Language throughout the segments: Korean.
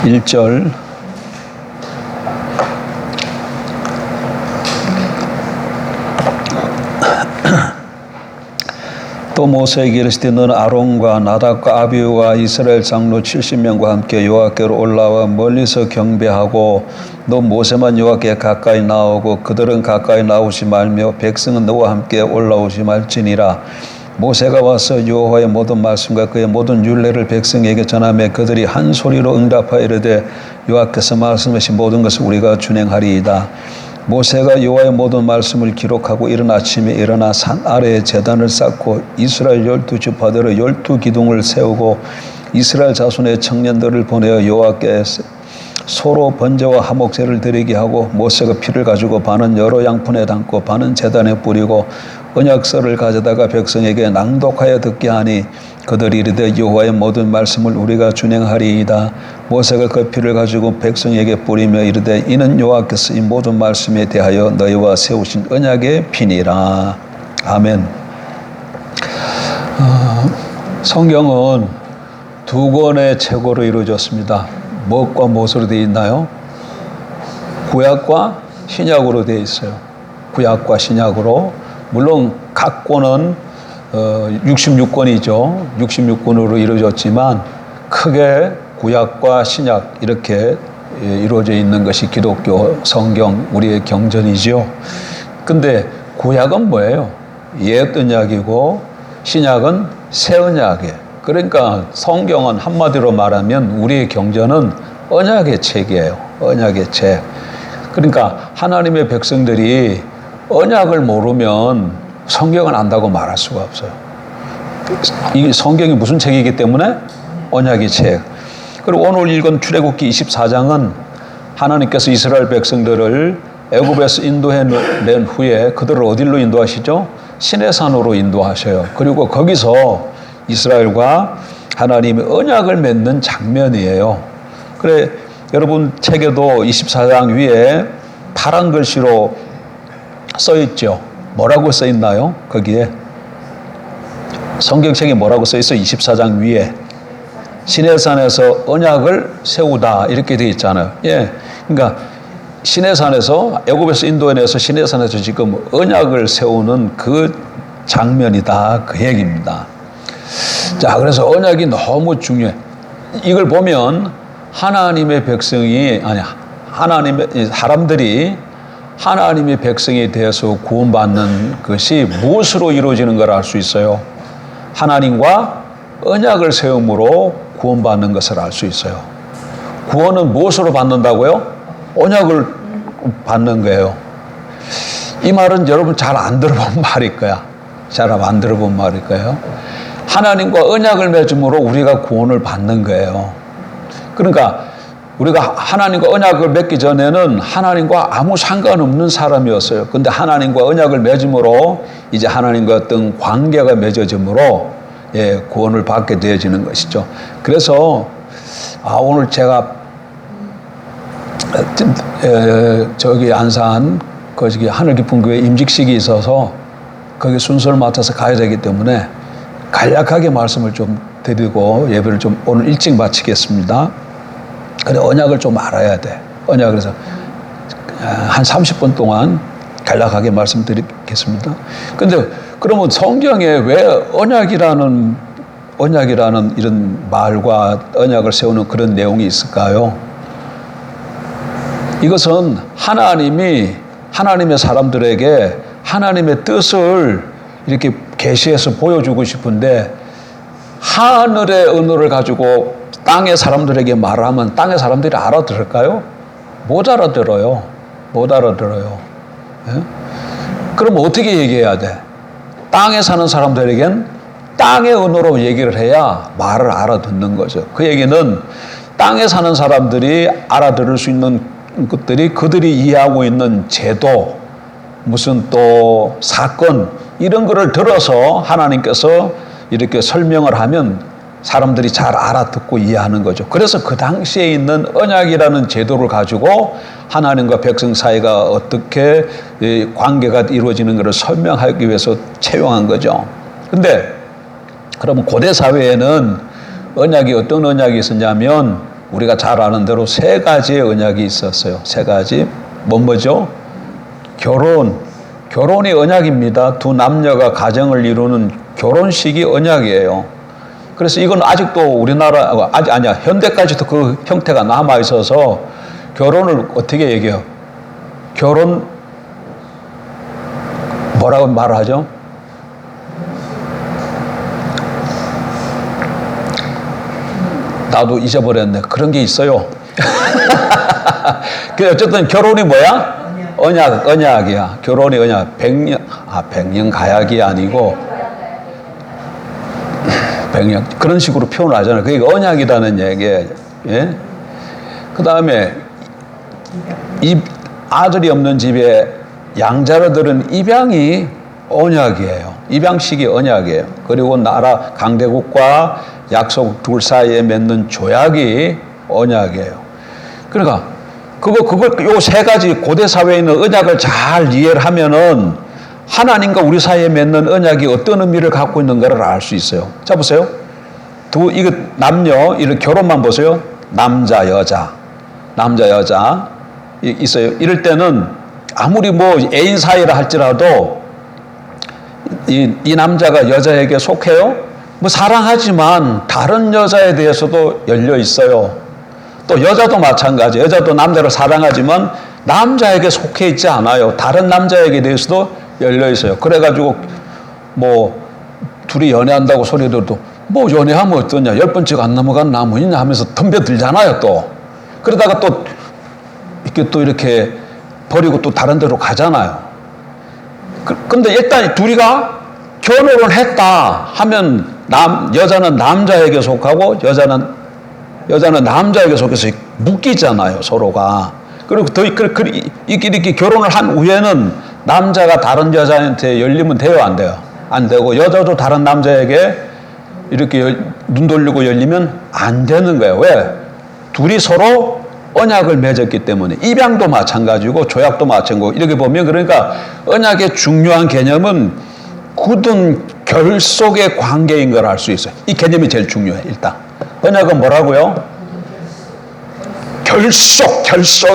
1절 또 모세에게 이르시되 너는 아론과 나답과 아비후와 이스라엘 장로 70명과 함께 여호와께로 올라와 멀리서 경배하고 너 모세만 여호와께 가까이 나오고 그들은 가까이 나오지 말며 백성은 너와 함께 올라오지 말지니라. 모세가 와서 여호와의 모든 말씀과 그의 모든 율례를 백성에게 전하며 그들이 한 소리로 응답하여 이르되 여호와께서 말씀하신 모든 것을 우리가 준행하리이다. 모세가 여호와의 모든 말씀을 기록하고 이른 아침에 일어나 산 아래에 제단을 쌓고 이스라엘 12지파대로 12기둥을 세우고 이스라엘 자손의 청년들을 보내어 여호와께 소로 번제와 화목제를 드리게 하고 모세가 피를 가지고 반은 여러 양푼에 담고 반은 제단에 뿌리고 언약서를 가져다가 백성에게 낭독하여 듣게 하니 그들이 이르되 여호와의 모든 말씀을 우리가 준행하리이다. 모세가 그 피를 가지고 백성에게 뿌리며 이르되 이는 여호와께서 이 모든 말씀에 대하여 너희와 세우신 언약의 피니라. 아멘. 성경은 두 권의 책으로 이루어졌습니다. 무엇과 무엇으로 되어 있나요? 구약과 신약으로 되어 있어요. 구약과 신약으로. 물론 각 권은 66권이죠. 66권으로 이루어졌지만 크게 구약과 신약 이렇게 이루어져 있는 것이 기독교 성경 우리의 경전이지요. 근데 구약은 뭐예요? 옛 언약이고 신약은 새 언약이에요. 그러니까 성경은 한마디로 말하면 우리의 경전은 언약의 책이에요. 언약의 책. 그러니까 하나님의 백성들이 언약을 모르면 성경을 안다고 말할 수가 없어요. 이 성경이 무슨 책이기 때문에? 언약의 책. 그리고 오늘 읽은 출애굽기 24장은 하나님께서 이스라엘 백성들을 애굽에서 인도해낸 후에 그들을 어디로 인도하시죠? 시내산으로 인도하셔요. 그리고 거기서 이스라엘과 하나님의 언약을 맺는 장면이에요. 그래 여러분 책에도 24장 위에 파란 글씨로 써있죠. 뭐라고 써있나요? 거기에 성경책에 뭐라고 써있어요? 24장 위에 시내산에서 언약을 세우다 이렇게 되어 있잖아요. 예, 그러니까 시내산에서 애굽에서 인도해내서 시내산에서 지금 언약을 세우는 그 장면이다 그 얘기입니다. 자, 그래서 언약이 너무 중요해. 이걸 보면 하나님의 백성이 하나님의 사람들이 하나님의 백성에 대해서 구원받는 것이 무엇으로 이루어지는 걸 알 수 있어요. 하나님과 언약을 세움으로 구원받는 것을 알 수 있어요. 구원은 무엇으로 받는다고요? 언약을 받는 거예요. 이 말은 여러분 잘 안 들어본 말일 거야. 잘 안 들어본 말일 거예요. 하나님과 언약을 맺음으로 우리가 구원을 받는 거예요. 그러니까 우리가 하나님과 언약을 맺기 전에는 하나님과 아무 상관없는 사람이었어요. 근데 하나님과 언약을 맺음으로 이제 하나님과 어떤 관계가 맺어짐으로 구원을 받게 되어지는 것이죠. 그래서 오늘 제가 저기 안산 거기 하늘 깊은 교회 임직식이 있어서 거기 순서를 맡아서 가야 되기 때문에 간략하게 말씀을 좀 드리고 예배를 좀 오늘 일찍 마치겠습니다. 근데 언약을 좀 알아야 돼. 언약을 해서 한 30분 동안 간략하게 말씀드리겠습니다. 근데 그러면 성경에 왜 언약이라는 이런 말과 언약을 세우는 그런 내용이 있을까요? 이것은 하나님이 하나님의 사람들에게 하나님의 뜻을 이렇게 계시해서 보여주고 싶은데 하늘의 언어를 가지고 땅의 사람들에게 말하면 땅의 사람들이 알아들을까요? 못 알아들어요. 못 알아들어요. 예? 그럼 어떻게 얘기해야 돼? 땅에 사는 사람들에겐 땅의 언어로 얘기를 해야 말을 알아듣는 거죠. 그 얘기는 땅에 사는 사람들이 알아들을 수 있는 것들이 그들이 이해하고 있는 제도, 무슨 또 사건 이런 거를 들어서 하나님께서 이렇게 설명을 하면 사람들이 잘 알아듣고 이해하는 거죠. 그래서 그 당시에 있는 언약이라는 제도를 가지고 하나님과 백성 사이가 어떻게 관계가 이루어지는 것을 설명하기 위해서 채용한 거죠. 근데 그러면 고대 사회에는 언약이 어떤 언약이 있었냐면 우리가 잘 아는 대로 세 가지의 언약이 있었어요. 세 가지. 뭐죠? 결혼이 언약입니다. 두 남녀가 가정을 이루는 결혼식이 언약이에요. 그래서 이건 아직도 우리나라, 아니야, 현대까지도 그 형태가 남아 있어서 결혼을 어떻게 얘기해요? 뭐라고 말하죠? 나도 잊어버렸네. 그런 게 있어요. 어쨌든 결혼이 뭐야? 언약이야. 결혼이 언약. 100년 가약이 아니고, 100년. 그런 식으로 표현을 하잖아요. 그게 언약이라는 얘기예요. 예? 그 다음에, 아들이 없는 집에 양자로들은 입양이 언약이에요. 입양식이 언약이에요. 그리고 나라 강대국과 약속 둘 사이에 맺는 조약이 언약이에요. 그러니까 요 세 가지 고대 사회에 있는 언약을 잘 이해를 하면은 하나님과 우리 사이에 맺는 언약이 어떤 의미를 갖고 있는가를 알 수 있어요. 자 보세요. 이거 남녀 이런 결혼만 보세요. 남자 여자 있어요. 이럴 때는 아무리 뭐 애인 사이라 할지라도 이 남자가 여자에게 속해요? 뭐 사랑하지만 다른 여자에 대해서도 열려 있어요. 또 여자도 마찬가지. 여자도 남자를 사랑하지만 남자에게 속해 있지 않아요. 다른 남자에게 대해서도 열려 있어요. 그래가지고 뭐 둘이 연애한다고 소리 들어도 뭐 연애하면 어떠냐. 10번째가 안 넘어간 나무 있냐 하면서 덤벼들잖아요. 또 그러다가 또 이렇게 버리고 또 다른 데로 가잖아요. 근데 일단 둘이가 결혼을 했다 하면 여자는 남자에게 속하고 여자는 남자에게 속해서 묶이잖아요, 서로가. 그리고 이렇게 결혼을 한 후에는 남자가 다른 여자한테 열리면 돼요, 안 돼요? 안 되고, 여자도 다른 남자에게 이렇게 눈 돌리고 열리면 안 되는 거예요. 왜? 둘이 서로 언약을 맺었기 때문에. 입양도 마찬가지고, 조약도 마찬가지고, 이렇게 보면 그러니까 언약의 중요한 개념은 굳은 결속의 관계인 걸 알 수 있어요. 이 개념이 제일 중요해, 일단. 언약은 뭐라고요? 결속.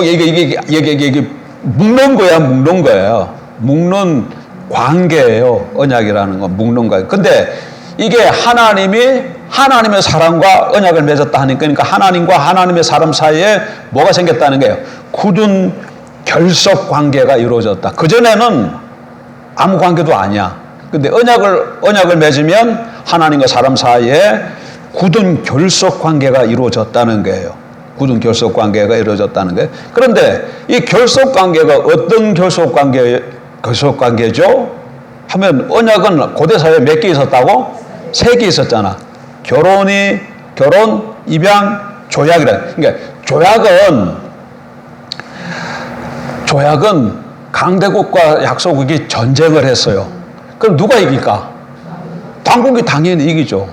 이게 묶는 거예요. 묶는 관계예요. 언약이라는 건 묶는 거예요. 근데 이게 하나님의 사람과 언약을 맺었다 하니까, 그러니까 하나님과 하나님의 사람 사이에 뭐가 생겼다는 거예요? 굳은 결속 관계가 이루어졌다. 그전에는 아무 관계도 아니야. 근데 언약을 맺으면 하나님과 사람 사이에 굳은 결속 관계가 이루어졌다는 거예요. 굳은 결속 관계가 이루어졌다는 거예요. 그런데 이 결속 관계가 어떤 결속 관계죠? 하면 언약은 고대 사회에 몇 개 있었다고? 3개 있었잖아. 결혼, 입양, 조약이라. 그러니까 조약은 강대국과 약소국이 전쟁을 했어요. 그럼 누가 이길까? 당국이 당연히 이기죠.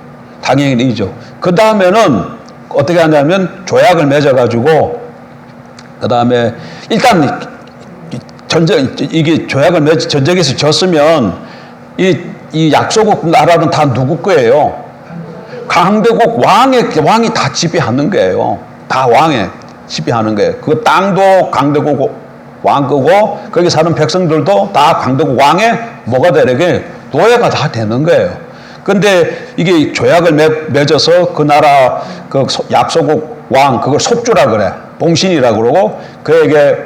그 다음에는 어떻게 하냐면 조약을 맺어가지고 그 다음에 일단 이게 조약을 전쟁에서 졌으면 이 약소국 나라는 다 누구 거예요? 강대국 왕이 다 지배하는 거예요. 다 왕에 지배하는 거예요. 그 땅도 강대국 왕 거고 거기 사는 백성들도 다 강대국 왕의 뭐가 되게 노예가 다 되는 거예요. 근데 이게 조약을 맺어서 그 나라 그 약소국 왕 그걸 속주라 그래. 봉신이라 그러고 그에게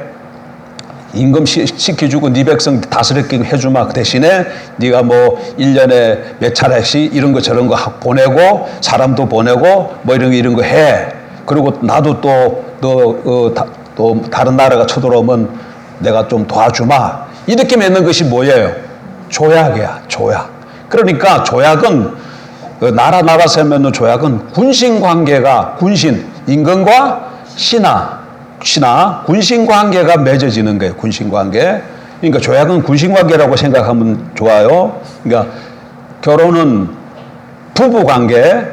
임금 시켜주고 네 백성 다스리게 해주마. 그 대신에 네가 뭐 1년에 몇 차례씩 이런 거 저런 거 보내고 사람도 보내고 뭐 이런 거 해. 그리고 나도 또 다른 나라가 쳐들어오면 내가 좀 도와주마. 이렇게 맺는 것이 뭐예요? 조약이야. 조약. 그러니까 조약은 나라에서 맺는 조약은 군신관계가 임금과 신하 군신관계가 맺어지는 거예요. 군신관계. 그러니까 조약은 군신관계라고 생각하면 좋아요. 그러니까 결혼은 부부관계,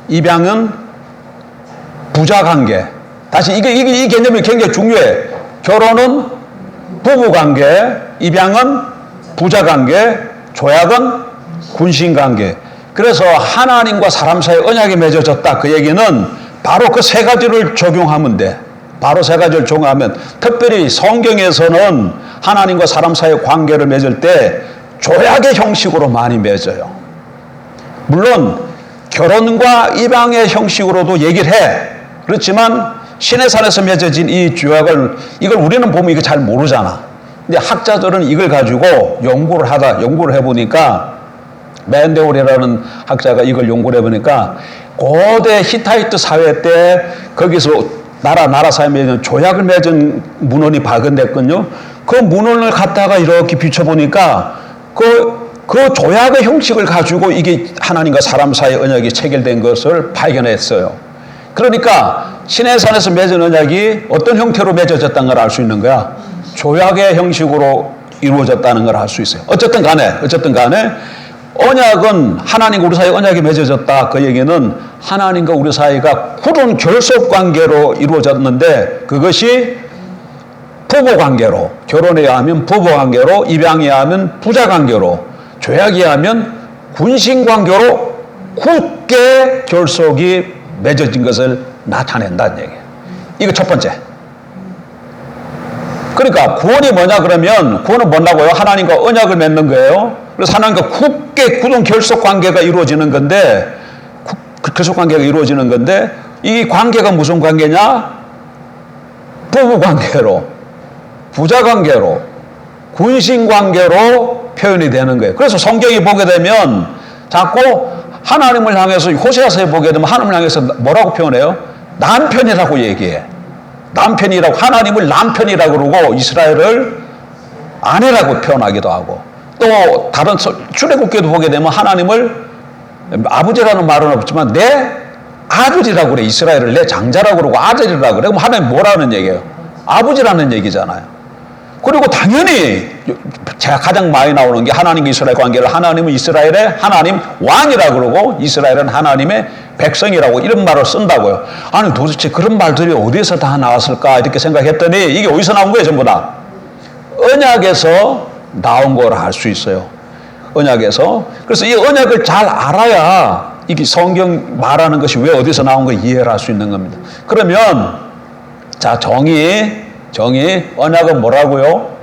입양은 부자관계. 다시 이 개념이 굉장히 중요해. 결혼은 부부관계, 입양은 부자관계, 조약은 군신관계. 그래서 하나님과 사람 사이에 언약이 맺어졌다. 그 얘기는 바로 그 세 가지를 적용하면 돼. 바로 세 가지를 적용하면, 특별히 성경에서는 하나님과 사람 사이의 관계를 맺을 때 조약의 형식으로 많이 맺어요. 물론 결혼과 입양의 형식으로도 얘기를 해. 그렇지만 시내산에서 맺어진 이 조약을, 이걸 우리는 보면 이거 잘 모르잖아. 근데 학자들은 이걸 가지고 연구를 해보니까, 맨데올이라는 학자가 이걸 연구를 해보니까, 고대 히타이트 사회 때 거기서 나라 사이에 맺은 조약을 맺은 문헌이 발견됐거든요. 그 문헌을 갖다가 이렇게 비춰보니까 그 조약의 형식을 가지고 이게 하나님과 사람 사이의 언약이 체결된 것을 발견했어요. 그러니까 시내산에서 맺은 언약이 어떤 형태로 맺어졌다는 걸 알 수 있는 거야. 조약의 형식으로 이루어졌다는 걸 알 수 있어요. 어쨌든 간에 언약은 하나님과 우리 사이에 언약이 맺어졌다. 그 얘기는 하나님과 우리 사이가 굳은 결속 관계로 이루어졌는데, 그것이 부부 관계로, 결혼해야 하면 부부 관계로, 입양해야 하면 부자 관계로, 조약해야 하면 군신 관계로 굳게 결속이 맺어진 것을 나타낸다는 얘기예요. 이거 첫 번째. 그러니까 구원이 뭐냐 그러면, 구원은 뭐냐고요? 하나님과 언약을 맺는 거예요. 그래서 하나님과 굳게 굳은 결속 관계가 이루어지는 건데, 결속 관계가 이루어지는 건데, 이 관계가 무슨 관계냐? 부부 관계로, 부자 관계로, 군신 관계로 표현이 되는 거예요. 그래서 성경이 보게 되면 자꾸 하나님을 향해서, 호세아서에 보게 되면 하나님을 향해서 뭐라고 표현해요? 남편이라고 얘기해. 남편이라고, 하나님을 남편이라고 그러고 이스라엘을 아내라고 표현하기도 하고, 또 다른 출애굽기도 보게 되면 하나님을 아버지라는 말은 없지만 내 아들이라고 그래. 이스라엘을 내 장자라고 그러고 아들이라고 그래. 그럼 하나님 뭐라는 얘기예요? 아버지라는 얘기잖아요. 그리고 당연히 제가 가장 많이 나오는 게 하나님과 이스라엘 관계를, 하나님은 이스라엘의 하나님 왕이라고 그러고 이스라엘은 하나님의 백성이라고 이런 말을 쓴다고요. 아니 도대체 그런 말들이 어디서 다 나왔을까 이렇게 생각했더니 이게 어디서 나온 거예요? 전부 다 언약에서 나온 걸 알 수 있어요. 언약에서. 그래서 이 언약을 잘 알아야 이게 성경 말하는 것이 왜 어디서 나온 걸 이해를 할 수 있는 겁니다. 그러면 자, 정의 언약은 뭐라고요?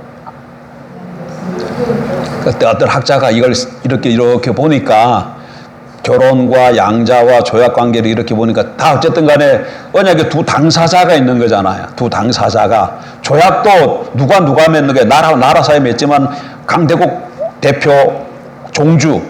그때 어떤 학자가 이걸 이렇게 보니까, 결혼과 양자와 조약 관계를 이렇게 보니까 다 어쨌든 간에 언약에 두 당사자가 있는 거잖아요. 두 당사자가. 조약도 누가 맺는 게 나라 사이에 맺지만 강대국 대표 종주,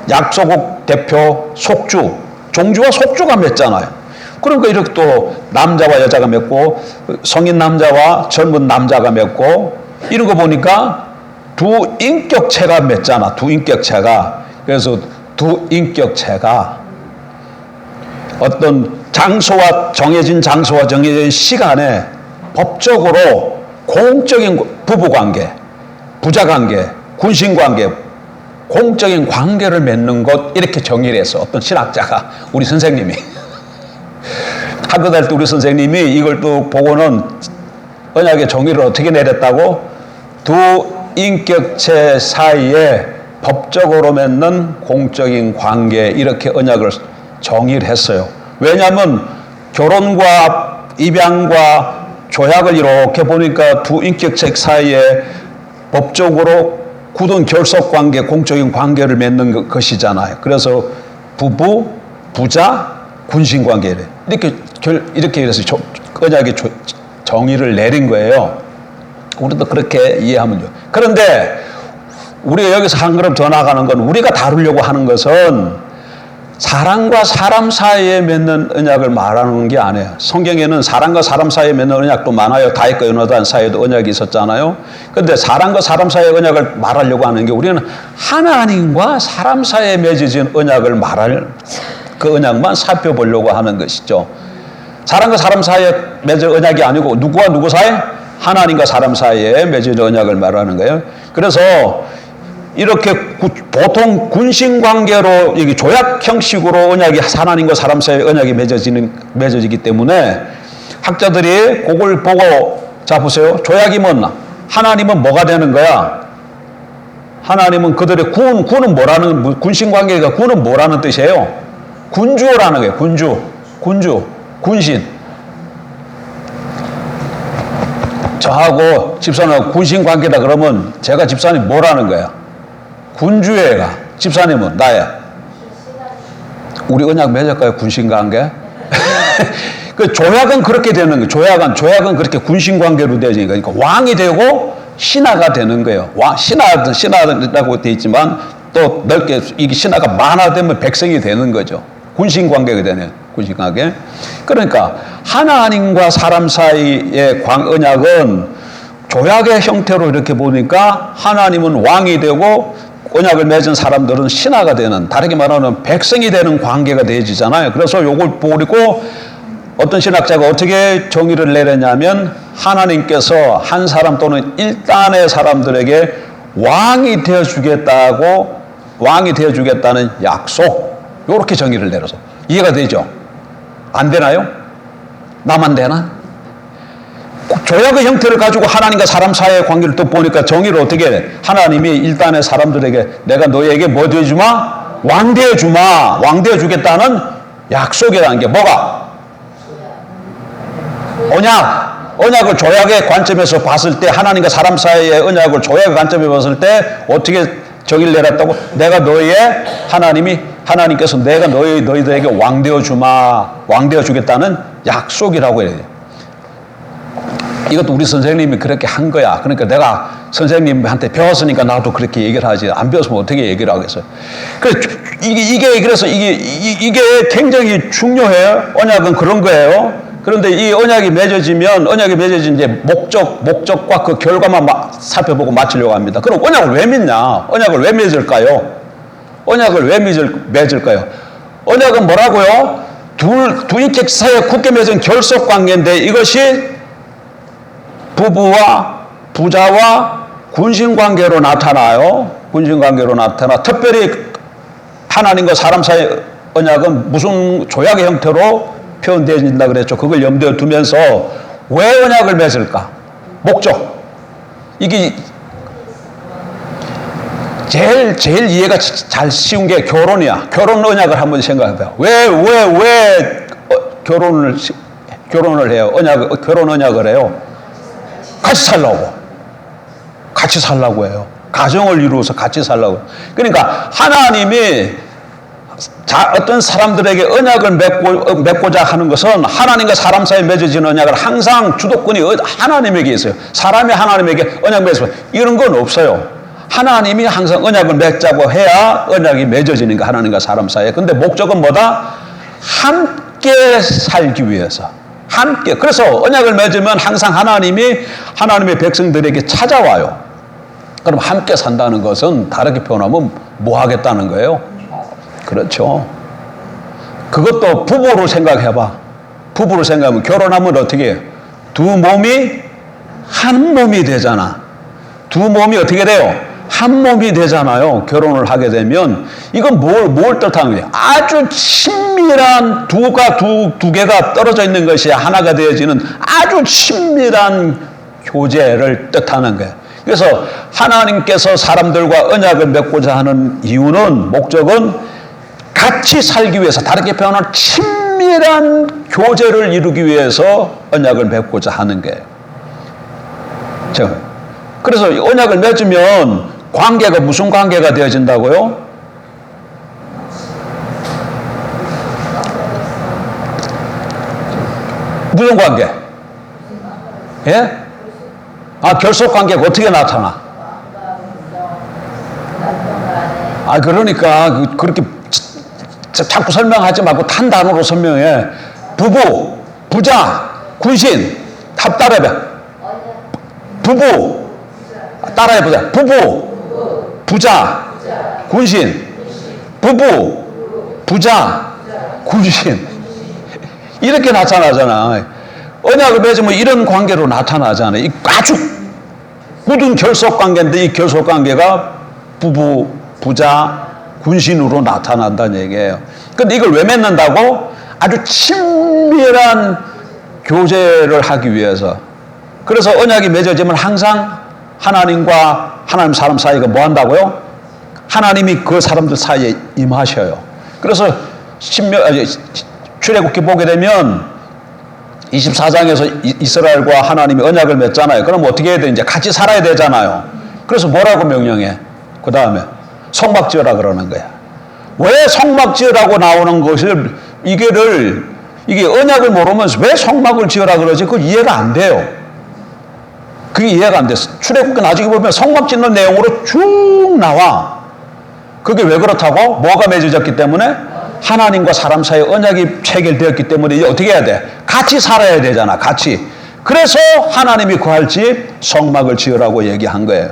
약소국 대표 속주, 종주와 속주가 맺잖아요. 그러니까 이렇게 또 남자와 여자가 맺고, 성인 남자와 젊은 남자가 맺고, 이런 거 보니까 두 인격체가 맺잖아. 두 인격체가. 그래서 두 인격체가 어떤 정해진 장소와 정해진 시간에 법적으로 공적인 부부관계, 부자관계, 군신관계, 공적인 관계를 맺는 것, 이렇게 정의를 했어. 어떤 신학자가, 우리 선생님이. 학교 다닐 때 우리 선생님이 이걸 또 보고는 언약의 정의를 어떻게 내렸다고? 두 인격체 사이에 법적으로 맺는 공적인 관계, 이렇게 언약을 정의를 했어요. 왜냐하면 결혼과 입양과 조약을 이렇게 보니까 두 인격체 사이에 법적으로 굳은 결속 관계, 공적인 관계를 맺는 것이잖아요. 그래서 부부, 부자, 군신 관계를 이렇게 해서 언약의 정의를 내린 거예요. 우리도 그렇게 이해하면 돼요. 그런데 우리가 여기서 한 걸음 더 나가는 건, 우리가 다루려고 하는 것은 사람과 사람 사이에 맺는 언약을 말하는 게 아니에요. 성경에는 사람과 사람 사이에 맺는 언약도 많아요. 다윗과 요나단 사이에도 언약이 있었잖아요. 그런데 사람과 사람 사이의 언약을 말하려고 하는 게, 우리는 하나님과 사람 사이에 맺어진 언약을 그 언약만 살펴보려고 하는 것이죠. 사람과 사람 사이에 맺은 언약이 아니고 누구와 누구 사이? 하나님과 사람 사이에 맺은 언약을 말하는 거예요. 그래서 이렇게 보통 군신 관계로 조약 형식으로 언약이, 하나님과 사람 사이에 언약이 맺어지기 때문에 학자들이 그걸 보고, 자 보세요. 조약이면 하나님은 뭐가 되는 거야? 하나님은 그들의 군은 뭐라는, 군신 관계가 군은 뭐라는 뜻이에요? 군주라는 거예요. 군주. 군주, 군신. 저하고 집사님하고 군신 관계다 그러면 제가 집사님 뭐라는 거야? 군주애가. 집사님은 나야. 우리 언약 맺을까요? 군신 관계? 그 조약은 그렇게 되는 거예요. 조약은 그렇게 군신 관계로 되지. 그러니까 왕이 되고 신하가 되는 거예요. 신하라고 돼 있지만 또 넓게 이게 신하가 많아되면 백성이 되는 거죠. 군신 관계가 되는 군신 관계. 그러니까 하나님과 사람 사이의 언약은 조약의 형태로 이렇게 보니까 하나님은 왕이 되고 언약을 맺은 사람들은 신하가 되는, 다르게 말하면 백성이 되는 관계가 되어지잖아요. 그래서 요걸 보고 어떤 신학자가 어떻게 정의를 내렸냐면 하나님께서 한 사람 또는 일단의 사람들에게 왕이 되어주겠다는 약속, 요렇게 정의를 내려서 이해가 되죠? 안 되나요? 나만 되나? 조약의 형태를 가지고 하나님과 사람 사이의 관계를 또 보니까 정의를 어떻게 해? 하나님이 일단의 사람들에게 내가 너희에게 뭐 되어주마? 왕 되어주마. 왕 되어주겠다는 약속이라는 게 뭐가? 언약을 조약의 관점에서 봤을 때, 하나님과 사람 사이의 언약을 조약의 관점에서 봤을 때 어떻게 정의를 내렸다고? 하나님께서 내가 너희들에게 왕 되어주마. 왕 되어주겠다는 약속이라고 해야 돼요. 이것도 우리 선생님이 그렇게 한 거야. 그러니까 내가 선생님한테 배웠으니까 나도 그렇게 얘기를 하지. 안 배웠으면 어떻게 얘기를 하겠어요. 그래서 이게 굉장히 중요해요. 언약은 그런 거예요. 그런데 이 언약이 맺어진 이제 목적과 그 결과만 살펴보고 마치려고 합니다. 그럼 언약을 왜 맺냐? 언약을 왜 맺을까요? 언약은 뭐라고요? 두 인격 사이에 굳게 맺은 결속 관계인데 이것이 부부와 부자와 군신 관계로 나타나요. 특별히 하나님과 사람 사이의 언약은 무슨 조약의 형태로 표현되어진다 그랬죠. 그걸 염두에 두면서 왜 언약을 맺을까? 목적. 이게 제일 이해가 잘 쉬운 게 결혼이야. 결혼 언약을 한번 생각해봐요. 왜 결혼을 해요? 결혼 언약을 해요. 같이 살라고 해요. 가정을 이루어서 같이 살라고. 그러니까 하나님이 어떤 사람들에게 언약을 맺고자 하는 것은 하나님과 사람 사이에 맺어진 언약을 항상 주도권이 하나님에게 있어요. 사람이 하나님에게 언약 맺으면 이런 건 없어요. 하나님이 항상 언약을 맺자고 해야 언약이 맺어지는 거, 하나님과 사람 사이에. 근데 목적은 뭐다? 함께 살기 위해서. 함께. 그래서 언약을 맺으면 항상 하나님의 백성들에게 찾아와요. 그럼 함께 산다는 것은 다르게 표현하면 뭐 하겠다는 거예요? 그렇죠. 그것도 부부로 생각해봐. 부부로 생각하면 결혼하면 어떻게 해요? 두 몸이 한 몸이 되잖아. 두 몸이 어떻게 돼요? 한 몸이 되잖아요. 결혼을 하게 되면. 이건 뭘 뜻하는 거예요? 아주 친밀한 두 개가 떨어져 있는 것이 하나가 되어지는 아주 친밀한 교제를 뜻하는 거예요. 그래서 하나님께서 사람들과 언약을 맺고자 하는 이유는, 목적은 같이 살기 위해서, 다르게 표현하면 친밀한 교제를 이루기 위해서 언약을 맺고자 하는 거예요. 그래서 언약을 맺으면 관계가 무슨 관계가 되어진다고요? 무슨 관계? 예? 결속 관계가 어떻게 나타나? 그러니까 그렇게 자꾸 설명하지 말고 단 단어로 설명해. 부부, 부자, 군신. 답 따라해봐. 부부. 따라해보자. 부부, 부자, 군신. 부부, 부자, 군신. 이렇게 나타나잖아. 언약을 맺으면 이런 관계로 나타나잖아. 아주 굳은 결속 관계인데 이 결속 관계가 부부, 부자, 군신으로 나타난다는 얘기예요. 근데 이걸 왜 맺는다고? 아주 친밀한 교제를 하기 위해서. 그래서 언약이 맺어지면 항상 하나님과 사람 사이가 뭐 한다고요? 하나님이 그 사람들 사이에 임하셔요. 그래서 출애굽기 보게 되면 24장에서 이스라엘과 하나님이 언약을 맺잖아요. 그럼 어떻게 해야 돼? 이제 같이 살아야 되잖아요. 그래서 뭐라고 명령해? 그 다음에 성막 지으라 그러는 거야. 왜 성막 지으라고 나오는 것을 이게 언약을 모르면서 왜 성막을 지으라 그러지? 그거 이해가 안 돼요. 그게 이해가 안 됐어. 출애굽기 나중에 보면 성막 짓는 내용으로 쭉 나와. 그게 왜 그렇다고? 뭐가 맺어졌기 때문에? 하나님과 사람 사이에 언약이 체결되었기 때문에 이제 어떻게 해야 돼? 같이 살아야 되잖아. 같이. 그래서 하나님이 구할 집 성막을 지으라고 얘기한 거예요.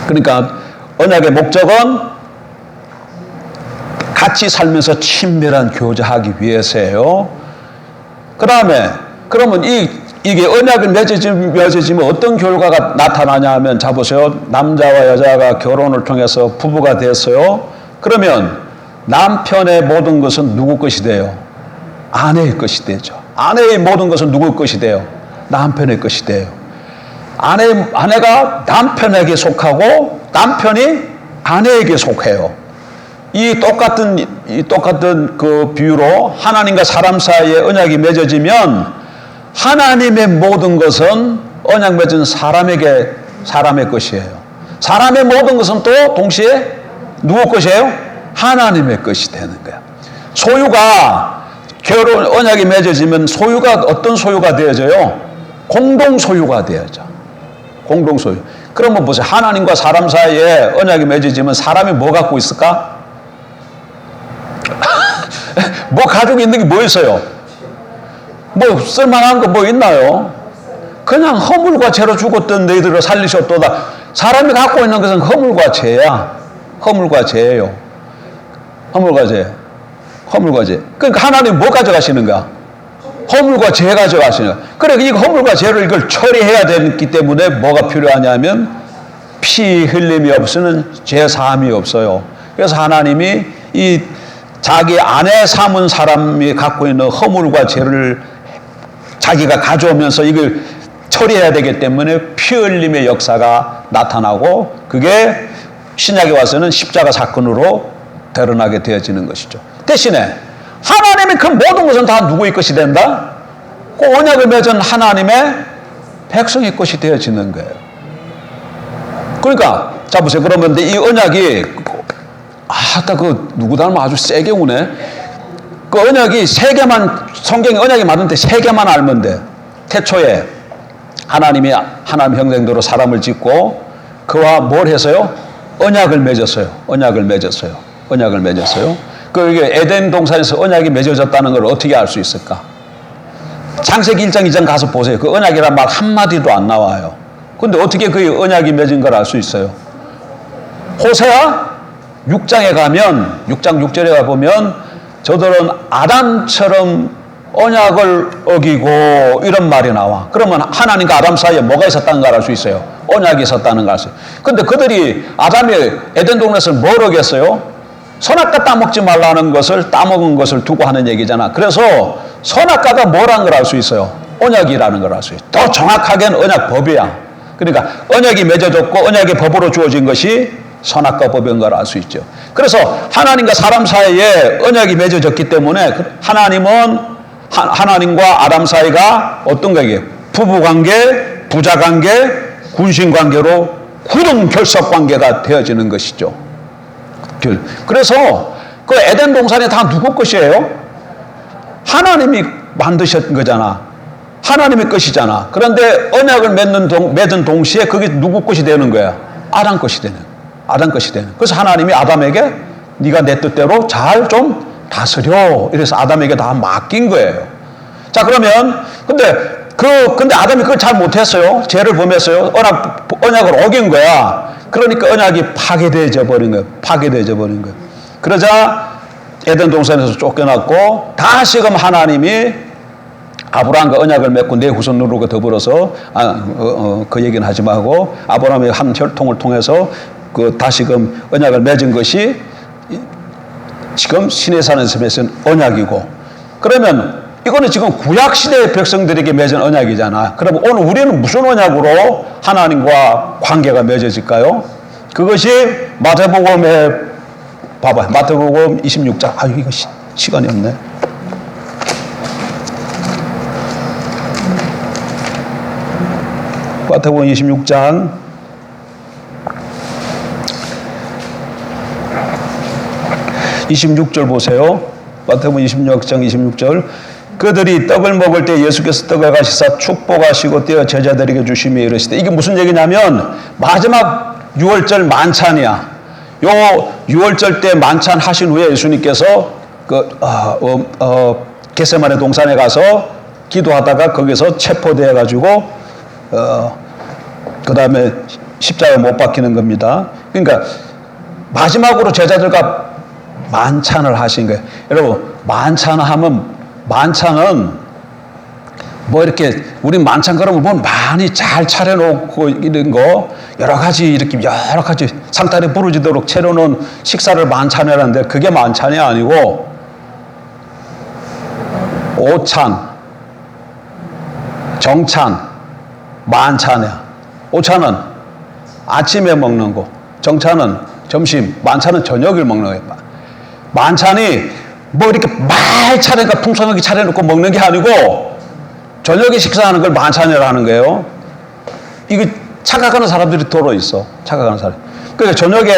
그러니까 언약의 목적은 같이 살면서 친밀한 교제하기 위해서예요. 그 다음에 그러면 이게 언약을 맺어지면 어떤 결과가 나타나냐 하면, 자 보세요. 남자와 여자가 결혼을 통해서 부부가 됐어요. 그러면 남편의 모든 것은 누구 것이 돼요? 아내의 것이 되죠. 아내의 모든 것은 누구 것이 돼요? 남편의 것이 돼요. 아내가 남편에게 속하고 남편이 아내에게 속해요. 이 똑같은 그 비유로 하나님과 사람 사이에 언약이 맺어지면 하나님의 모든 것은 언약 맺은 사람의 것이에요. 사람의 모든 것은 또 동시에 누구 것이에요? 하나님의 것이 되는 거야. 소유가 언약이 맺어지면 소유가 어떤 소유가 되어져요? 공동 소유가 되어져. 공동 소유. 그러면 보세요. 하나님과 사람 사이에 언약이 맺어지면 사람이 뭐 갖고 있을까? 뭐 가지고 있는 게 뭐 있어요? 뭐 쓸만한 거 뭐 있나요? 그냥 허물과 죄로 죽었던 너희들을 살리셨도다. 사람이 갖고 있는 것은 허물과 죄야. 허물과 죄예요. 허물과 죄. 허물과 죄. 그러니까 하나님 뭐 가져가시는 거야? 허물과 죄 가져가시는 거야. 그래, 이 허물과 죄를 이걸 처리해야 되기 때문에 뭐가 필요하냐면 피 흘림이 없으면 죄 사함이 없어요. 그래서 하나님이 이 자기 아내 삼은 사람이 갖고 있는 허물과 죄를 자기가 가져오면서 이걸 처리해야 되기 때문에 피 흘림의 역사가 나타나고, 그게 신약에 와서는 십자가 사건으로 드러나게 되어지는 것이죠. 대신에 하나님의 그 모든 것은 다 누구의 것이 된다? 그 언약을 맺은 하나님의 백성의 것이 되어지는 거예요. 그러니까 자 보세요. 그러면 이 언약이 누구 닮아 아주 세게 우네. 그 언약이 성경에 언약이 많은데 세 개만 알면 돼. 태초에 하나님이 하나님 형상대로 사람을 짓고 그와 뭘 해서요? 언약을 맺었어요. 이게 에덴 동산에서 언약이 맺어졌다는 걸 어떻게 알 수 있을까? 창세기 1장 2장 가서 보세요. 그 언약이란 말 한마디도 안 나와요. 근데 어떻게 그 언약이 맺은 걸 알 수 있어요? 호세아 6장에 가면, 6장 6절에 가보면 저들은 아담처럼 언약을 어기고 이런 말이 나와. 그러면 하나님과 아담 사이에 뭐가 있었다는 걸 알 수 있어요? 언약이 있었다는 걸 알 수 있어요. 근데 그들이 아담이 에덴 동산에서 뭘 어겼어요? 선악과 따먹지 말라는 것을 따먹은 것을 두고 하는 얘기잖아. 그래서 선악과가 뭐라는 걸 알 수 있어요? 언약이라는 걸 알 수 있어요. 더 정확하게는 언약법이야. 그러니까 언약이 맺어졌고 언약의 법으로 주어진 것이 선악과 법인 걸 알 수 있죠. 그래서 하나님과 사람 사이에 언약이 맺어졌기 때문에 하나님과 아담 사이가 어떤 관계? 부부관계, 부자관계, 군신관계로 굳은 결석관계가 되어지는 것이죠. 그래서 그 에덴 동산이 다 누구 것이에요? 하나님이 만드신 거잖아. 하나님의 것이잖아. 그런데 언약을 맺은 동시에 그게 누구 것이 되는 거야? 아담 것이 되는. 그래서 하나님이 아담에게 네가 내 뜻대로 잘 좀 다스려. 이래서 아담에게 다 맡긴 거예요. 자, 그러면 근데 아담이 그걸 잘 못했어요. 죄를 범했어요. 언약을 어긴 거야. 그러니까 언약이 파괴되어져 버린 거예요. 그러자 에덴 동산에서 쫓겨났고 다시금 하나님이 아브라함과 언약을 맺고 내 후손으로 더불어서 그 얘기는 하지 말고 아브라함의 한 혈통을 통해서 그 다시금 언약을 맺은 것이 지금 시내산에서 맺은 언약이고, 그러면 이거는 지금 구약시대의 백성들에게 맺은 언약이잖아. 그러면 오늘 우리는 무슨 언약으로 하나님과 관계가 맺어질까요? 그것이 마태복음에 봐봐요. 마태복음 26장. 이거 시간이 없네. 마태복음 26장 26절 보세요. 마태복음 26장 26절. 그들이 떡을 먹을 때 예수께서 떡을 가시사 축복하시고 떼어 제자들에게 주시며 이르시되, 이게 무슨 얘기냐면 마지막 6월절 만찬이야. 요 6월절 때 만찬 하신 후에 예수님께서 겟세마네 동산에 가서 기도하다가 거기서 체포되어 가지고 그 다음에 십자가에 못 박히는 겁니다. 그러니까 마지막으로 제자들과 만찬을 하신 거예요. 여러분, 만찬은 뭐 이렇게 우리 만찬 그러면 뭐 많이 잘 차려놓고 이런 거 여러 가지 상다리 부러지도록 차려놓은 식사를 만찬이라는데, 그게 만찬이 아니고 오찬, 정찬, 만찬이야. 오찬은 아침에 먹는 거, 정찬은 점심, 만찬은 저녁을 먹는 거예요. 만찬이 뭐 이렇게 많이 차려니까 풍성하게 차려놓고 먹는 게 아니고 저녁에 식사하는 걸 만찬이라는 거예요. 이거 착각하는 사람들이 도로 있어. 착각하는 사람. 그러니까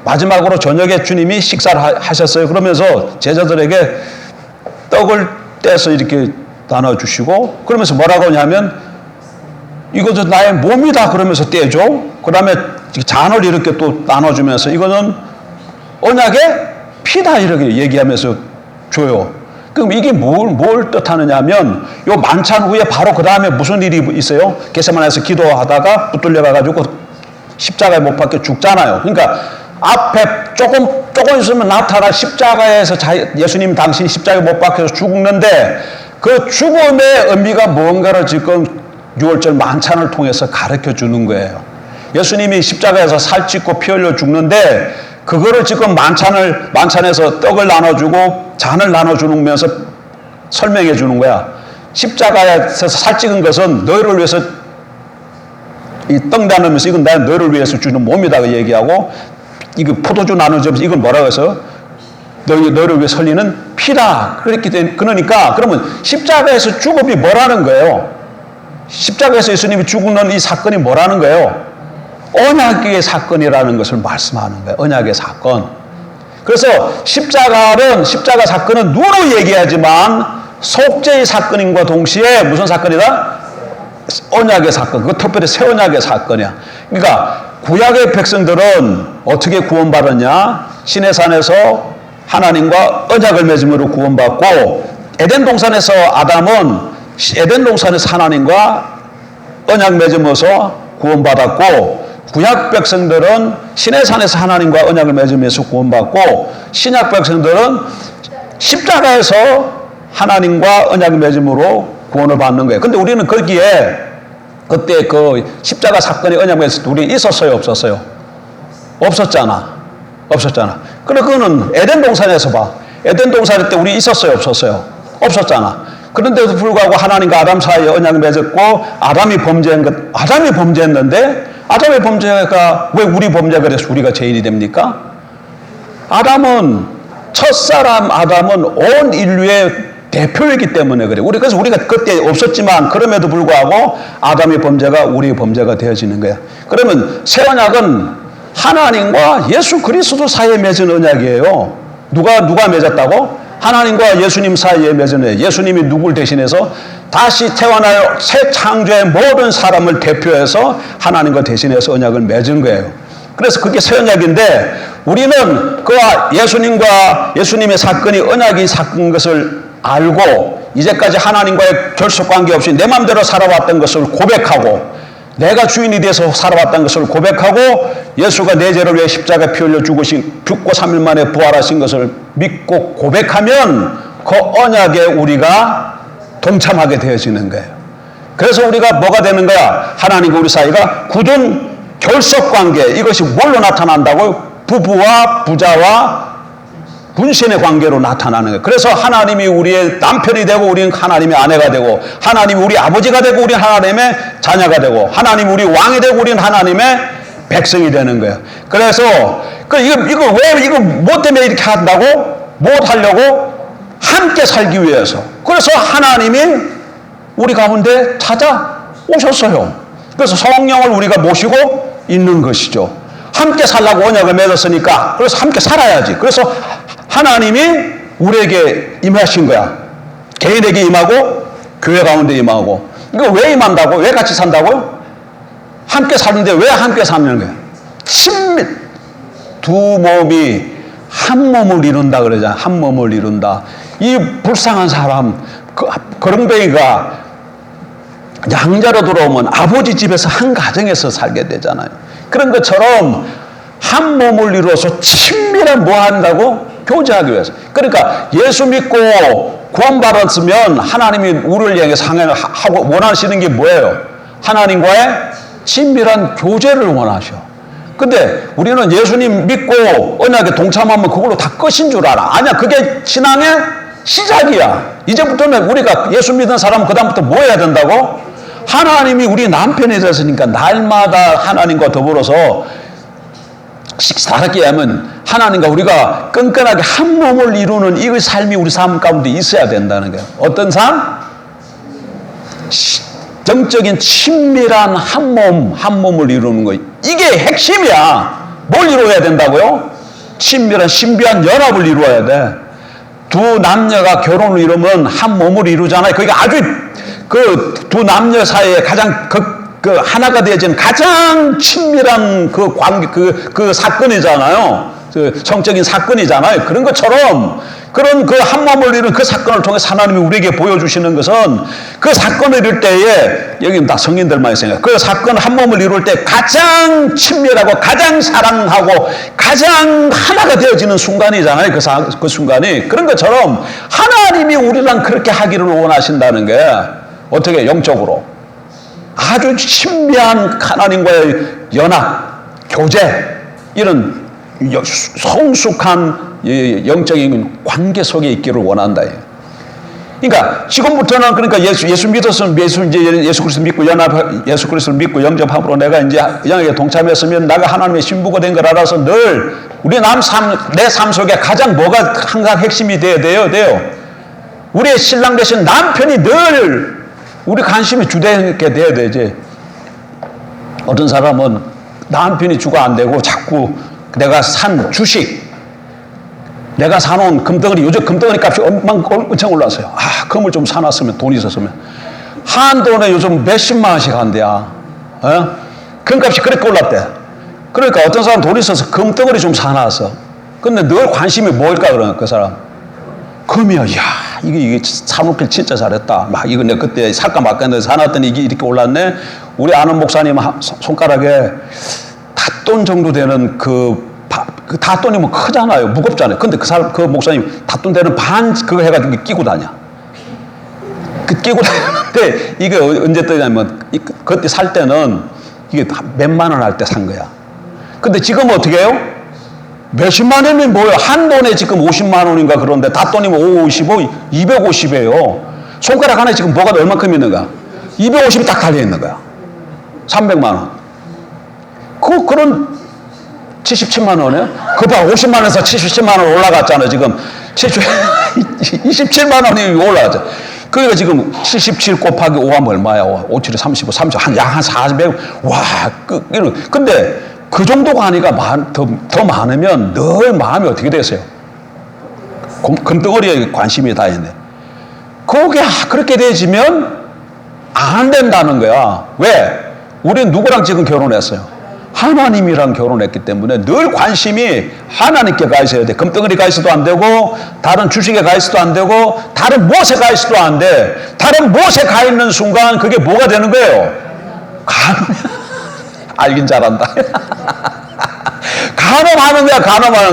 마지막으로 저녁에 주님이 식사를 하셨어요. 그러면서 제자들에게 떡을 떼서 이렇게 나눠주시고, 그러면서 뭐라고 하냐면, 이것도 나의 몸이다 그러면서 떼줘. 그 다음에 잔을 이렇게 또 나눠주면서, 이거는 언약의 피다 이렇게 얘기하면서 줘요. 그럼 이게 뭘 뜻하느냐 하면, 요 만찬 후에 바로 그 다음에 무슨 일이 있어요? 겟세마네에서 기도하다가 붙들려 가지고 십자가에 못 박혀 죽잖아요. 그러니까 앞에 조금 있으면 나타날 십자가에서 예수님 당신이 십자가에 못 박혀서 죽는데, 그 죽음의 의미가 뭔가를 지금 6월절 만찬을 통해서 가르쳐 주는 거예요. 예수님이 십자가에서 살찌고 피 흘려 죽는데, 그거를 지금 만찬에서 떡을 나눠주고 잔을 나눠주면서 설명해 주는 거야. 십자가에서 살찌은 것은 너희를 위해서 이 떡 나누면서 이건 나 너희를 위해서 주는 몸이다 얘기하고, 이거 포도주 나눠주면서 이건 뭐라고 해서 너희를 위해 설리는 피다. 그러니까 그러면 십자가에서 죽음이 뭐라는 거예요? 십자가에서 예수님이 죽는 이 사건이 뭐라는 거예요? 언약의 사건이라는 것을 말씀하는 거예요. 언약의 사건. 그래서 십자가 사건은 누로 얘기하지만 속죄의 사건인과 동시에 무슨 사건이다? 언약의 사건. 그 특별히 새 언약의 사건이야. 그러니까 구약의 백성들은 어떻게 구원받았냐? 시내산에서 하나님과 언약을 맺음으로 구원받고, 에덴 동산에서 하나님과 언약 맺으면서 구원받았고, 구약 백성들은 시내산에서 하나님과 언약을 맺으면서 구원받고, 신약 백성들은 십자가에서 하나님과 언약을 맺음으로 구원을 받는 거예요. 근데 우리는 거기에 그때 그 십자가 사건의 언약 맺을 때 우리 있었어요, 없었어요? 없었잖아. 그래, 그거는 에덴 동산에서 봐. 에덴 동산 때 우리 있었어요, 없었어요? 없었잖아. 그런데도 불구하고 하나님과 아담 사이에 언약을 맺었고, 아담이 범죄했는데, 아담의 범죄가 왜 우리 범죄가 돼서 우리가 죄인이 됩니까? 첫사람 아담은 온 인류의 대표이기 때문에 그래. 그래서 우리가 그때 없었지만, 그럼에도 불구하고 아담의 범죄가 우리의 범죄가 되어지는 거야. 그러면 새 언약은 하나님과 예수 그리스도 사이에 맺은 언약이에요. 누가 맺었다고? 하나님과 예수님 사이에 맺은 언약. 예수님이 누굴 대신해서 다시 태어날 새 창조의 모든 사람을 대표해서 하나님과 대신해서 언약을 맺은 거예요. 그래서 그게 새 언약인데, 우리는 그와 예수님의 사건이 언약이 사건인 것을 알고, 이제까지 하나님과의 결속 관계 없이 내 마음대로 살아왔던 것을 고백하고, 내가 주인이 돼서 살아왔던 것을 고백하고, 예수가 내 죄를 위해 십자가에 피 흘려 죽고 3일 만에 부활하신 것을 믿고 고백하면 그 언약에 우리가 동참하게 되어지는 거예요. 그래서 우리가 뭐가 되는 거야? 하나님과 우리 사이가 굳은 결속 관계. 이것이 뭘로 나타난다고요? 부부와 부자와 분신의 관계로 나타나는 거예요. 그래서 하나님이 우리의 남편이 되고 우리는 하나님의 아내가 되고, 하나님이 우리 아버지가 되고 우리는 하나님의 자녀가 되고, 하나님이 우리 왕이 되고 우리는 하나님의 백성이 되는 거예요. 그래서 이거 뭐 때문에 이렇게 한다고? 못 하려고? 함께 살기 위해서. 그래서 하나님이 우리 가운데 찾아오셨어요. 그래서 성령을 우리가 모시고 있는 것이죠. 함께 살라고 언약을 맺었으니까 그래서 함께 살아야지. 그래서 하나님이 우리에게 임하신 거야. 개인에게 임하고 교회 가운데 임하고. 이거 왜 임한다고? 왜 같이 산다고요? 함께 사는데 왜 함께 사는 거야? 친밀. 두 몸이 한 몸을 이룬다 그러잖아. 한 몸을 이룬다. 이 불쌍한 사람, 거렁뱅이가 양자로 들어오면 아버지 집에서 한 가정에서 살게 되잖아요. 그런 것처럼 한 몸을 이루어서 친밀한 뭐 한다고? 교제하기 위해서. 그러니까 예수 믿고 구원받았으면 하나님이 우리를 향해서 하고 원하시는 게 뭐예요? 하나님과의 친밀한 교제를 원하셔. 근데 우리는 예수님 믿고 언약에 동참하면 그걸로 다 끝인 줄 알아. 아니야. 그게 신앙의 시작이야. 이제부터는 우리가 예수 믿는 사람은 그다음부터 뭐 해야 된다고? 하나님이 우리 남편이 됐으니까 날마다 하나님과 더불어서 다르게 하면 하나님과 우리가 끈끈하게 한 몸을 이루는 이 삶이 우리 삶 가운데 있어야 된다는 거예요. 어떤 삶? 정적인 친밀한 한 몸을 이루는 거예요. 이게 핵심이야. 뭘 이루어야 된다고요? 친밀한 신비한 연합을 이루어야 돼. 두 남녀가 결혼을 이루면 한 몸을 이루잖아요. 그게 아주 그 두 남녀 사이에 가장 그 하나가 되어지는 가장 친밀한 그 관계, 그 사건이잖아요. 그 성적인 사건이잖아요. 그런 것처럼 그런 그 한 몸을 이룬 그 사건을 통해서 하나님이 우리에게 보여주시는 것은 그 사건을 이룰 때에 여기는 다 성인들만 있으니까 그 사건 한 몸을 이룰 때 가장 친밀하고 가장 사랑하고 가장 하나가 되어지는 순간이잖아요. 그 순간이. 그런 것처럼 하나님이 우리랑 그렇게 하기를 원하신다는 게 어떻게 영적으로 아주 친밀한 하나님과의 연합, 교제 이런 성숙한 영적인 관계 속에 있기를 원한다. 그러니까 지금부터는 그러니까 예수 믿었으면 예수 그리스도 믿고 예수 그리스도를 믿고 영접함으로 내가 이제 영역에 동참했으면 내가 하나님의 신부가 된 걸 알아서 늘 우리 내 삶 속에 가장 뭐가 항상 핵심이 돼야 돼요. 우리의 신랑 되신 남편이 늘 우리 관심이 주되게 돼야 되지. 어떤 사람은 남편이 주가 안 되고 자꾸 내가 산 주식, 내가 사놓은 금덩어리, 요즘 금덩어리 값이 엄청 올랐어요. 아, 금을 좀 사놨으면, 돈이 있었으면. 한돈에 요즘 몇십만 원씩 한대야. 금값이 그렇게 올랐대. 그러니까 어떤 사람 돈이 있어서 금덩어리 좀 사놨어. 근데 늘 관심이 뭘까, 그러는 그 사람. 금이야. 이야, 이게 사놓길 진짜 잘했다. 막 이거 내가 그때 살까 말까 했는데 사놨더니 이게 이렇게 올랐네. 우리 아는 목사님 손가락에 닷돈 정도 되는 그 닷돈이 뭐 크잖아요. 무겁잖아요. 근데 그 목사님 닷돈 되는 반 그거 해가지고 끼고 다녀. 끼고 다니는데 이게 언제 뜨냐면 그때 살 때는 이게 몇만 원 할 때 산 거야. 근데 지금 어떻게 해요? 몇십만 원이 뭐예요? 한 돈에 지금 50만 원인가 그런데 닷돈이면 55, 250이에요. 손가락 하나에 지금 뭐가 얼마큼 있는가? 250이 딱 달려 있는 거야. 300만 원. 그런 77만 원이에요? 그봐 50만 원에서 77만 원 올라갔잖아요. 지금 27만 원이 올라갔죠. 그러니까 지금 77 곱하기 5하면 얼마야? 57에 35, 30, 한 400. 와, 근데 그 정도 가니까 더 많으면 늘 마음이 어떻게 되겠어요? 금덩어리에 관심이 다 있네. 그게 그렇게 되어지면 안 된다는 거야. 왜? 우리는 누구랑 지금 결혼했어요? 하나님이랑 결혼했기 때문에 늘 관심이 하나님께 가 있어야 돼. 금덩어리 가 있어도 안 되고 다른 주식에 가 있어도 안 되고 다른 무엇에 가 있어도 안 돼. 다른 무엇에 가 있는 순간 그게 뭐가 되는 거예요? 알긴 잘한다. 간음하는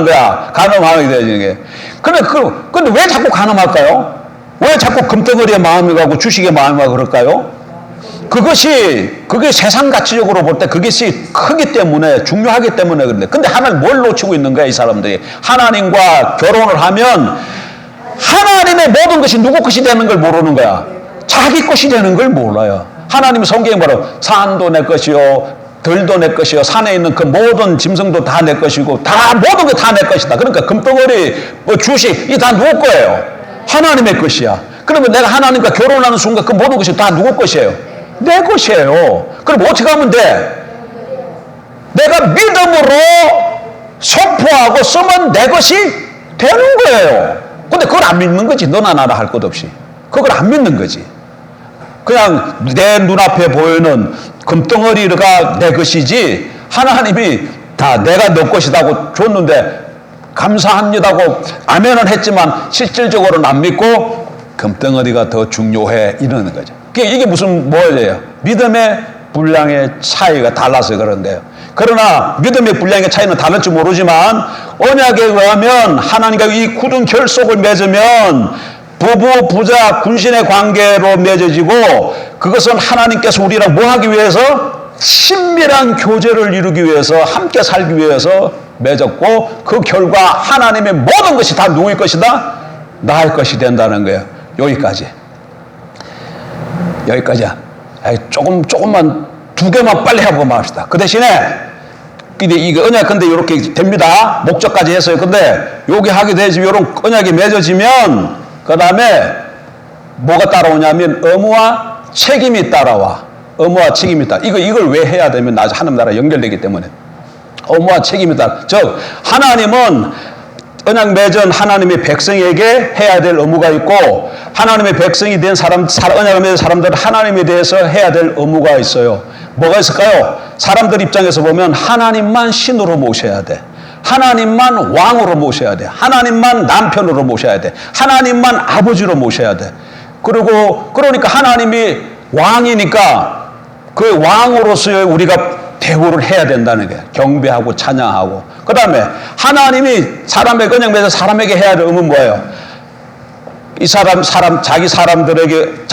거야. 간음하게 되는 게. 근데 왜 자꾸 간음할까요? 왜 자꾸 금덩어리에 마음이 가고 주식에 마음이 가고 그럴까요? 그게 세상 가치적으로 볼 때 그것이 크기 때문에 중요하기 때문에 그런데 근데 하나님 뭘 놓치고 있는 거야 이 사람들이. 하나님과 결혼을 하면 하나님의 모든 것이 누구 것이 되는 걸 모르는 거야. 자기 것이 되는 걸 몰라요. 하나님 성경에 뭐라고 산도 내 것이요 들도 내 것이요 산에 있는 그 모든 짐승도 다 내 것이고 다 모든 게 다 내 것이다. 그러니까 금덩어리 뭐 주식 이 다 누구 거예요? 하나님의 것이야. 그러면 내가 하나님과 결혼하는 순간 그 모든 것이 다 누구 것이에요? 내 것이에요. 그럼 어떻게 하면 돼? 내가 믿음으로 선포하고 쓰면 내 것이 되는 거예요. 근데 그걸 안 믿는 거지. 너나 나나 할 것 없이. 그걸 안 믿는 거지. 그냥 내 눈앞에 보이는 금덩어리가 내 것이지, 하나님이 다 내가 너 것이라고 줬는데 감사합니다고 아멘은 했지만 실질적으로는 안 믿고 금덩어리가 더 중요해 이러는 거죠. 이게 무슨 뭐예요? 믿음의 분량의 차이가 달라서 그런데요. 그러나 믿음의 분량의 차이는 다를지 모르지만 언약에 의하면 하나님과 이 굳은 결속을 맺으면 부부, 부자, 군신의 관계로 맺어지고, 그것은 하나님께서 우리랑 뭐 하기 위해서? 친밀한 교제를 이루기 위해서, 함께 살기 위해서 맺었고, 그 결과 하나님의 모든 것이 다 누구의 것이다? 나의 것이 된다는 거예요. 여기까지야. 조금만, 두 개만 빨리 하고 맙시다. 그 대신에, 근데 이거 언약 근데 이렇게 됩니다. 목적까지 했어요. 근데 여기 하게 되지, 이런 언약이 맺어지면, 그 다음에 뭐가 따라오냐면 의무와 책임이 따라와. 의무와 책임이 따라. 이걸 왜 해야 되면 나중에 하나님 나라 연결되기 때문에. 의무와 책임이 따라. 즉 하나님은 언약 맺은 하나님의 백성에게 해야 될 의무가 있고, 하나님의 백성이 된 언약을 맺은 사람들은 하나님에 대해서 해야 될 의무가 있어요. 뭐가 있을까요? 사람들 입장에서 보면 하나님만 신으로 모셔야 돼. 하나님만 왕으로 모셔야 돼. 하나님만 남편으로 모셔야 돼. 하나님만 아버지로 모셔야 돼. 그러니까 하나님이 왕이니까 그 왕으로서의 우리가 대우를 해야 된다는 거예요. 경배하고 찬양하고. 그 다음에 하나님이 사람에게 언약 맺은 사람에게 해야 될 의무는 뭐예요? 이 자기 사람들에게,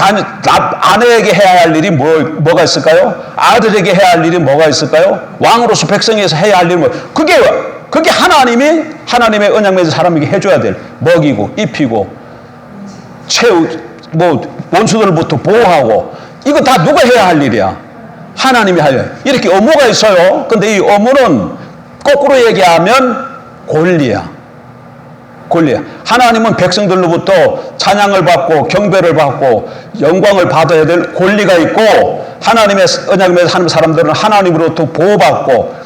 아내에게 해야 할 일이 뭐가 있을까요? 아들에게 해야 할 일이 뭐가 있을까요? 왕으로서 백성에서 해야 할 일이 그게 하나님의 언약 맺은 사람에게 해줘야 될, 먹이고, 입히고, 원수들부터 보호하고, 이거 다 누가 해야 할 일이야? 하나님이 하려. 이렇게 의무가 있어요. 근데 이 의무는 거꾸로 얘기하면 권리야. 하나님은 백성들로부터 찬양을 받고, 경배를 받고, 영광을 받아야 될 권리가 있고, 하나님의 언약을 맺은 하나님 사람들은 하나님으로부터 보호받고,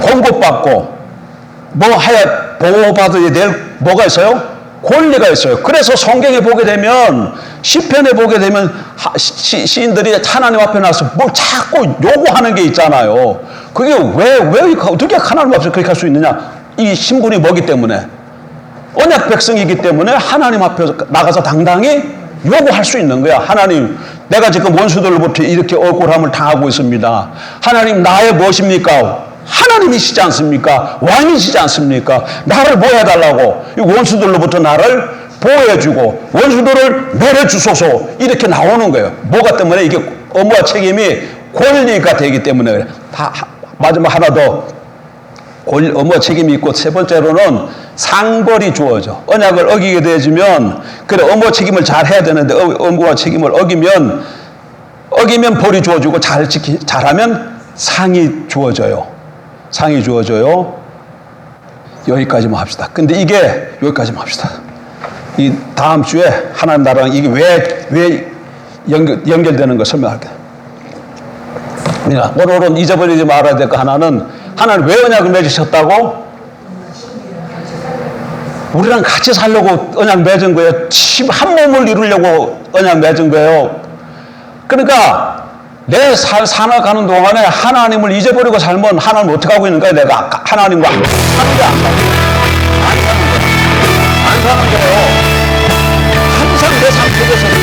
공급받고, 보호받아야 될 뭐가 있어요? 권리가 있어요. 그래서 성경에 보게 되면, 시편에 보게 되면 시인들이 하나님 앞에 나서 뭘 자꾸 요구하는 게 있잖아요. 그게 어떻게 하나님 앞에서 그렇게 할 수 있느냐? 이 신분이 뭐기 때문에, 언약 백성이기 때문에 하나님 앞에 나가서 당당히 요구할 수 있는 거야. 하나님, 내가 지금 원수들로부터 이렇게 억울함을 당하고 있습니다. 하나님, 나의 무엇입니까? 하나님이시지 않습니까? 왕이시지 않습니까? 나를 보호해달라고, 이 원수들로부터 나를 보호해주고 원수들을 내려주소서, 이렇게 나오는 거예요. 뭐가 때문에? 이게 의무와 책임이 권리가 되기 때문에 그래. 마지막 하나 더 의무와 책임이 있고, 세 번째로는 상벌이 주어져. 언약을 어기게 되어지면, 그래, 의무와 책임을 잘 해야 되는데 의무와 책임을 어기면 벌이 주어지고, 잘하면 상이 주어져요. 여기까지만 합시다. 근데 여기까지만 합시다. 이 다음 주에 하나님 나라랑 이게 왜 연결되는 거 설명할게요. 그러니까 오늘은 잊어버리지 말아야 될 거 하나는, 하나님 왜 언약을 맺으셨다고? 우리랑 같이 살려고 언약 맺은 거예요. 한 몸을 이루려고 언약 맺은 거예요. 그러니까 내 살아가는 동안에 하나님을 잊어버리고 살면 하나님 어떻게 하고 있는 거야? 내가 하나님과 사는 게 안 사는 거예요. 항상 내 삶 속에서